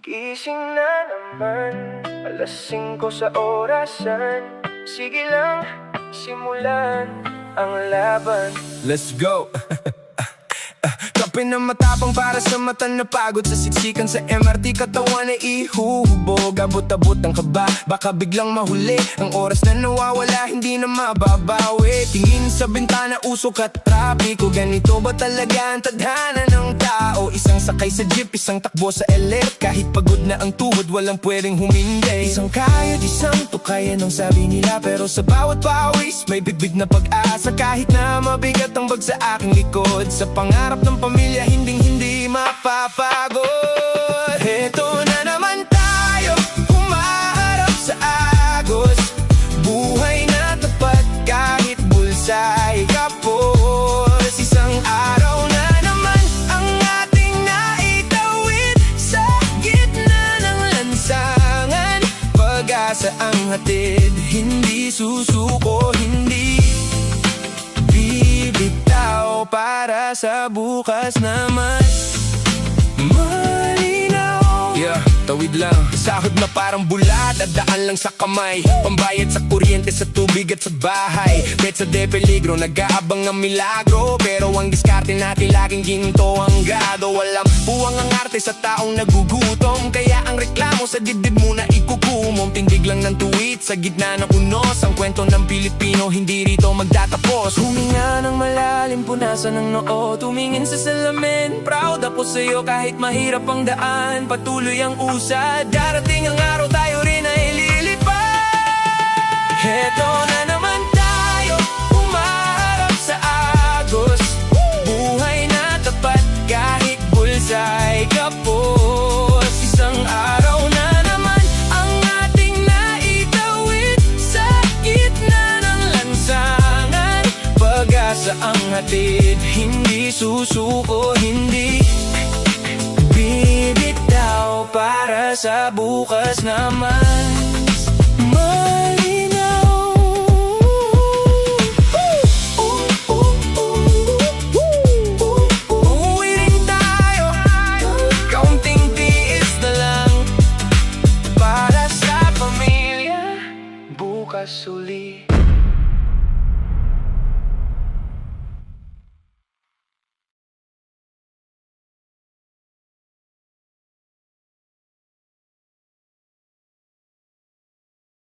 Gising na naman, alas 5 sa orasan. Sige lang, simulan ang laban. Let's go! Kape na matapang para sa mata na pagod. Sa siksikan sa MRT katawan ay ihuhubog. Abot-abot ang kaba, baka biglang mahuli. Ang oras na nawawala, hindi na mababawi. Tingin sa bintana, usok at trapiko. Ganito ba talaga ang tadhana ng tao? Isang sakay sa jeep, isang takbo sa elect. Kahit pagod na ang tuhod, walang pwedeng humindi. Isang kayod, isang tukayan ang sabi nila. Pero sa bawat pawis, may bigbig na pag-asa. Kahit na mabigat ang bag sa aking likod, sa pangarap ng pamilya, hindi mapapagod. Heto na naman tayo, humaharap sa agos. Buhay na tapat kahit bulsay kapos. Isang araw na naman ang ating naitawid sa gitna ng lansangan. Pag-asa ang hatid, hindi susuko, hindi bibitaw para sa bukas na mas malinaw. Yeah, tawid lang, sahod na parang bulat at daan lang sa kamay. Pambayad sa kuryente, sa tubig at sa bahay. Petsa de peligro, nag-aabang ng milagro. Pero ang diskarte natin laging ginto ang gado. Walang buwang ang arte sa taong nagugutom. Kaya ang reklamo sa dibdib muna ikukumom. Tindig lang ng tuwid sa gitna ng unos. Ang kwento ng Pilipino hindi rito magtatapos. Huminga ng malalim, punasan ng noo. Tumingin sa salamin, proud ako sa'yo. Kahit mahirap ang daan, patuloy ang usad. Darating ang araw, tayo rin ay lilipad. Heto na naman tayo, umaharap sa agos. Buhay na tapat kahit bulsay kapos. Isang araw na naman ang ating naitawid sa gitna ng lansangan. Pag-asa ang hatid, hindi susuko, hindi bibitaw para sa bukas naman.